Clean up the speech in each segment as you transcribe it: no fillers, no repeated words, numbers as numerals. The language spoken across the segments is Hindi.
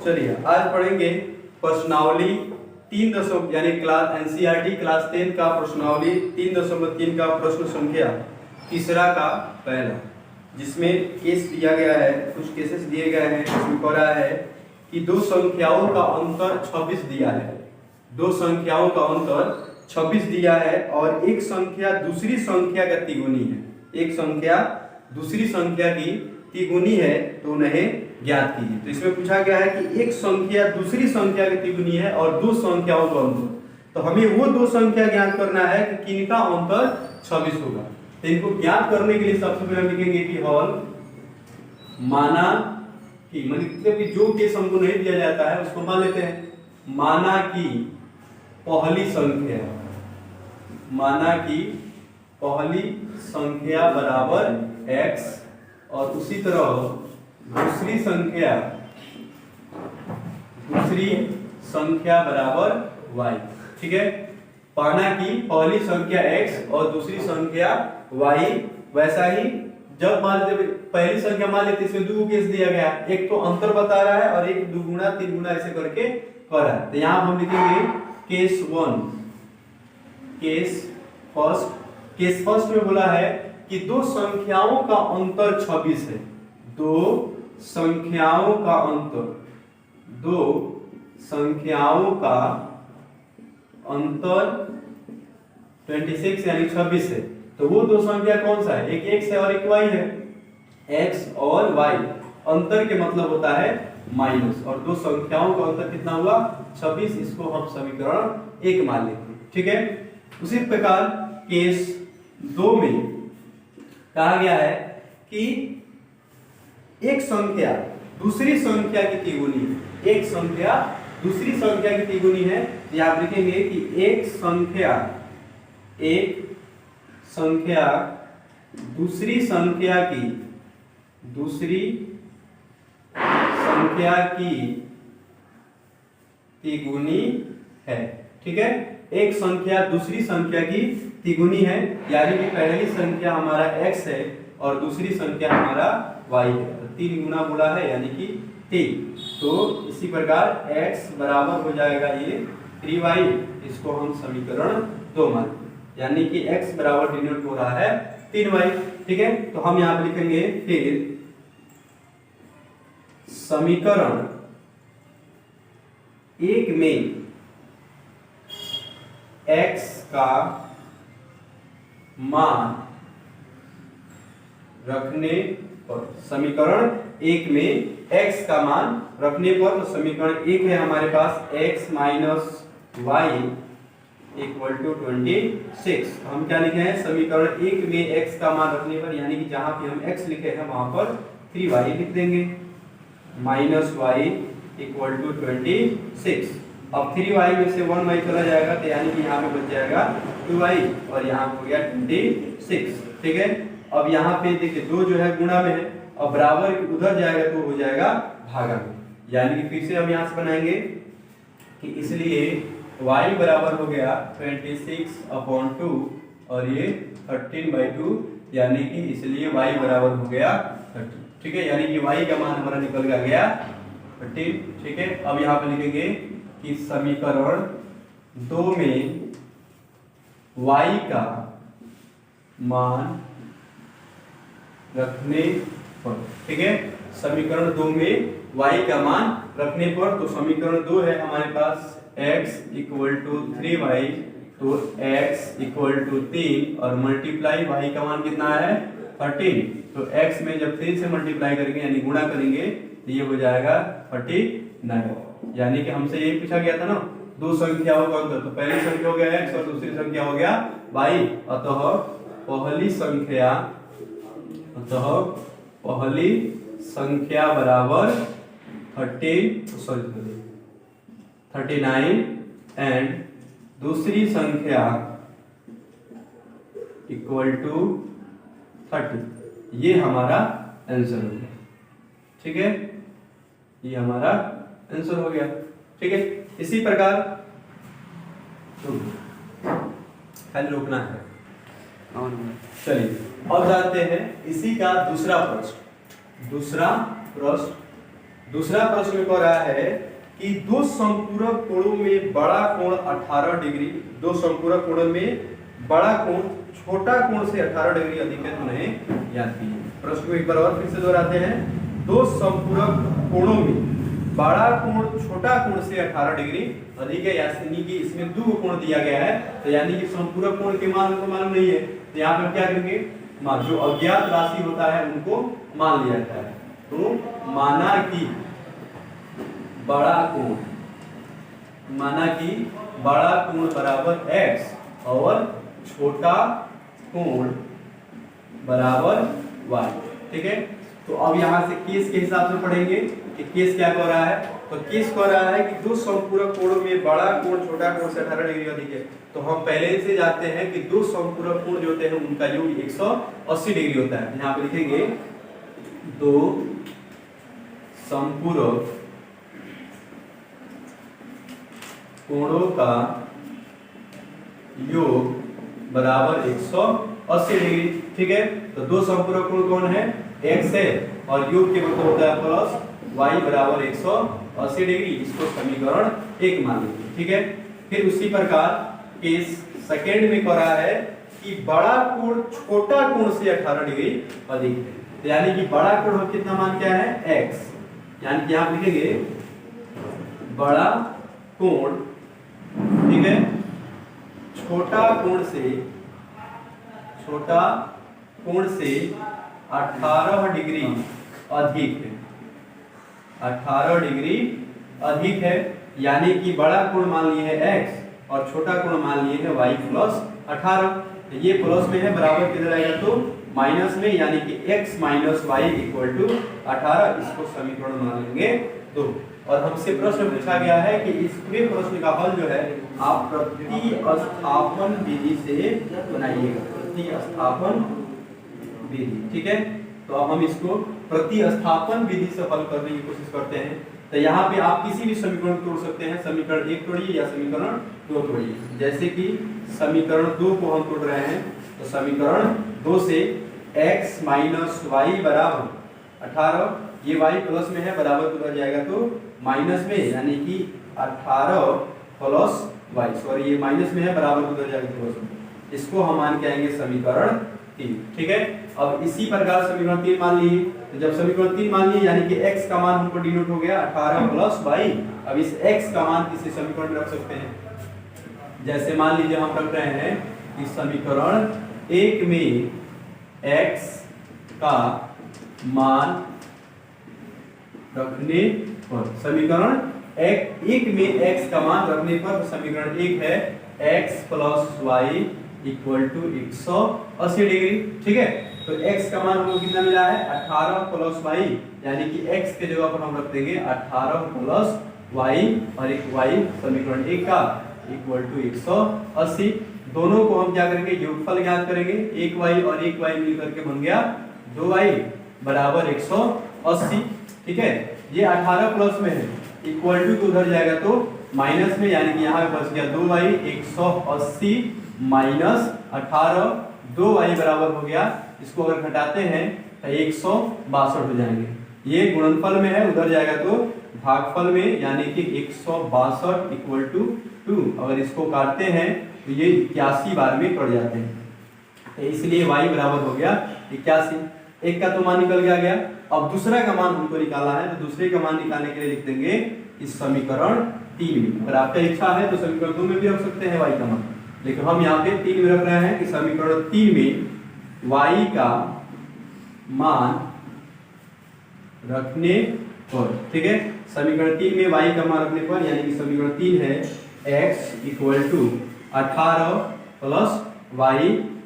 चलिए आज पढ़ेंगे प्रश्नावली 3 यानी क्लास एनसीईआरटी क्लास 10 का प्रश्नावली 3.3 का प्रश्न संख्या तीसरा का पहला, जिसमें केस दिया गया है, कुछ केसेस दिए गए हैं। इसमें कह रहा है कि दो संख्याओं का अंतर 26 दिया है, दो संख्याओं का अंतर 26 दिया है और एक संख्या दूसरी संख्या का तिगुनी है, एक संख्या दूसरी संख्या की तिगुनी है, तो उन्हें ज्ञात कीजिए। तो इसमें पूछा गया है कि एक संख्या दूसरी संख्या की तिगुनी है और दो संख्याओं का अंतर, तो हमें वो दो संख्या ज्ञात करना है कि किनका अंतर 26 होगा। तो इनको ज्ञात करने के लिए सबसे पहले हम लिखेंगे कि हल माना कि, मतलब कि जो केस हमको नहीं दिया जाता है उसको मान लेते हैं। माना कि पहली संख्या, माना कि पहली संख्या बराबर x और उसी तरह दूसरी संख्या बराबर y। ठीक है, पाना कि पहली संख्या x और दूसरी संख्या y। वैसा ही जब मान लेते पहली संख्या मान लेते, इसमें दो केस दिया गया, एक तो अंतर बता रहा है और एक दुगुना तीन गुना ऐसे करके कर रहा है। तो यहाँ हम लिखेंगे केस 1, केस फर्स्ट में बोला है कि दो संख्याओं का अंतर 26 है, दो संख्याओं का अंतर, दो संख्याओं का अंतर 26 यानी 26 है। तो वो दो संख्या कौन सा है, एक x है और एक y है, x और y। अंतर के मतलब होता है माइनस, और दो संख्याओं का अंतर कितना हुआ 26, इसको हम समीकरण 1 मान लेते हैं। ठीक है, उसी प्रकार केस 2 में कहा गया है कि एक संख्या दूसरी संख्या की तिगुनी है, एक संख्या दूसरी संख्या की तिगुनी है। तो आप लिखेंगे कि एक संख्या दूसरी संख्या की तिगुनी है। ठीक है, एक संख्या दूसरी संख्या की तिगुनी है, यानी कि पहली संख्या हमारा x है और दूसरी संख्या हमारा y है, तो 3 गुना बोला है यानी कि 3। तो इसी प्रकार x बराबर हो जाएगा ये 3y, इसको हम समीकरण 2 मानते हैं, यानी कि x बराबर डिनोट हो रहा है 3y। ठीक है, तो हम यहाँ पे लिखेंगे फिर समीकरण 1 में x का मान रखने पर, समीकरण 1 में x का मान रखने पर, तो समीकरण 1 है हमारे पास x minus Y equal to 26। हम क्या लिखे हैं, समीकरण 1 में x का मान रखने पर, यानी कि जहां पे हम x लिखे हैं वहां पर 3y लिख देंगे, माइनस वाई इक्वल टू 26। अब 3y में से 1y चला जाएगा, तो यानी कि यहाँ पे बच जाएगा 2y और यहाँ हो गया 26। ठीक है, अब यहाँ पे देखिए 2 जो है गुणा में है, अब बराबर उधर जाएगा तो हो जाएगा भागा में, यानी कि फिर से हम यहाँ से बनाएंगे कि इसलिए y बराबर हो गया 26/2 और ये 13/2, यानी कि इसलिए y बराबर हो गया 30। ठीक है, यानी कि y का मान हमारा निकल गया 30। ठीक है, अब यहाँ पे लिखेंगे कि समीकरण 2 में y का मान रखने पर, ठीक है, समीकरण 2 में y का मान रखने पर, तो समीकरण 2 है हमारे पास x इक्वल टू 3y, तो x इक्वल टू 3 और मल्टीप्लाई y का मान कितना है 13, तो x में जब 3 से मल्टीप्लाई करेंगे यानी गुणा करेंगे तो ये हो जाएगा 49, यानी कि हमसे यही पूछा गया था ना, दो संख्याओं का अंतर, तो पहली संख्या हो गया x और दूसरी संख्या हो गया y, अतः पहली संख्या बराबर 39 एंड दूसरी संख्या इक्वल टू 30। ये हमारा आंसर हो गया। ठीक है, ये हमारा आंसर हो गया। ठीक है, इसी प्रकार खाली रोकना है। चलिए अब जानते हैं इसी का दूसरा प्रश्न दूसरा प्रश्न कह रहा है कि दो समपूरक कोणों में बड़ा कोण 18 डिग्री, दो समपूरक कोणों में बड़ा कोण छोटा कोण से 18 डिग्री अधिक है, तो उन्हें याद कीजिए। प्रश्न को एक बार और फिर से दोहराते हैं। दो समपूरक कोणों में बड़ा कोण छोटा कोण से 18 डिग्री अधिक है, यानी कि इसमें दो कोण दिया गया है, तो यानी कि समपूरक कोण के मान हमको मालूम नहीं है, तो यहाँ पर क्या करेंगे, जो अज्ञात राशि होता है उनको मान लिया जाता है। तो माना कि बड़ा कोण बराबर x और छोटा कोण बराबर y, ठीक है। तो अब यहाँ से केस के हिसाब से पढ़ेंगे कि केस क्या कह रहा है। तो केस कह रहा है कि दो समपूरक कोणों में बड़ा कोण छोटा कोण से 18 डिग्री अधिक है, तो हम पहले से जानते हैं कि दो समपूरक कोण जो होते हैं उनका योग 180 डिग्री होता है। यहाँ पे लिखेंगे दो समपूरक कोणों का योग बराबर 180 डिग्री, ठीक है। तो दो समपूरक कोण कौन है, x है, और योग के मतलब होता है प्लस y बराबर 180 डिग्री। इसको समीकरण 1 मान लीजिए, ठीक है। फिर उसी प्रकार केस सेकंड में कह रहा है कि बड़ा कोण छोटा कोण से 18 डिग्री अधिक है, तो यानी कि बड़ा कोण हम कितना मान क्या है, x, यानी कि आप लिखेंगे बड़ा कोण, ठीक है, छोटा कोण से 18 डिग्री अधिक है, 18 डिग्री अधिक है, यानी कि बड़ा कोण मान लिए है x और छोटा कोण मान लिए है y प्लस 18। ये प्लस में है, बराबर किधर आएगा तो माइनस में, यानी कि x minus Y equal to 18। इसको समीकरण मान लेंगे 2। और हमसे प्रश्न पूछा गया है कि इस पूरे प्रश्न का हल जो है आप प्रतिस्थापन विधि से बनाइएगा, प्रतिस्थापन विधि, ठीक है। तो अब हम इसको प्रतिस्थापन विधि से हल करने की कोशिश करते हैं। तो यहाँ पे आप किसी भी समीकरण तोड़ सकते हैं, समीकरण 1 तोड़िए या समीकरण 2 तोड़िए। जैसे कि समीकरण 2 को हम तोड़ रहे हैं, तो समीकरण 2 से x माइनस वाई बराबर 18, ये y प्लस में है, बराबर उधर जाएगा तो माइनस में, यानी कि 18 प्लस y, सॉरी ये माइनस में है, बराबर उधर जाएगा प्लस में। इसको हम मान के आएंगे समीकरण 3, ठीक है। अब इसी प्रकार समीकरण 3 मान लिए, तो जब समीकरण 3 मान लिए यानी कि x का मान हमको डिनोट हो गया 18 प्लस y। अब इस x का मान किसी समीकरण में रख सकते हैं। जैसे मान लीजिए हम रख रहे हैं कि समीकरण 1 में x का मान रखने पर, समीकरण 1 में x का मान रखने पर समीकरण 1 है x plus Y equal to 180 degree, ठीक है। तो x का मान हमको कितना मिला है, 18 प्लस y, यानी कि x के जगह पर हम रख देंगे 18 प्लस y और एक y, समीकरण 1 का इक्वल टू 180। दोनों को हम क्या करेंगे, योगफल ज्ञात करेंगे, 1y और 1y मिलकर के बन गया 2y बराबर 180, ठीक है। ये 18 प्लस में है, इक्वल टू उधर जाएगा तो माइनस में, यानी कि यहाँ पे बच गया 2y, 180 माइनस 18, 2y बराबर हो गया। इसको अगर घटाते हैं तो 162 हो जाएंगे। ये गुणनफल में है, उधर जाएगा तो भागफल में, यानी कि 162 इक्वल टू 2। अगर इसको काटते हैं तो ये 81 बार में कट जाते हैं, तो इसलिए y बराबर हो गया 81। एक का तो मान निकल गया। अब दूसरा का मान हमको निकालना है, तो दूसरे का मान निकालने के लिए लिख देंगे इस समीकरण 3 में। अगर आपका इच्छा है तो समीकरण 2 में भी रख सकते हैं y का मान, लेकिन हम यहाँ पे 3 में रख रहे हैं कि समीकरण 3 में y का मान रखने पर, ठीक है। समीकरण 3 में y का मान रखने पर, यानी कि समीकरण 3 है x equal to 18 plus y,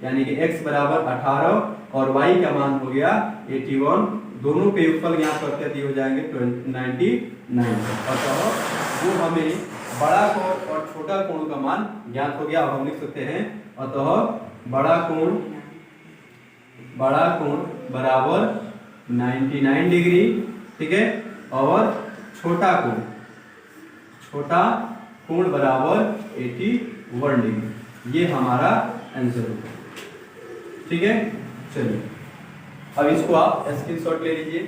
यानी कि x बराबर 18 और y का मान हो गया 81। दोनों के योगफल ज्ञात करते हैं, हो जाएंगे 99। अतः वो हमें बड़ा कोण और छोटा कोण का मान ज्ञात हो गया। अब हम लिख सकते हैं, अतः बड़ा कोण बराबर 99 डिग्री, ठीक है, और छोटा कोण बराबर 81 डिग्री। ये हमारा आंसर है, ठीक है। चलिए अब इसको आप स्क्रीनशॉट ले लीजिए।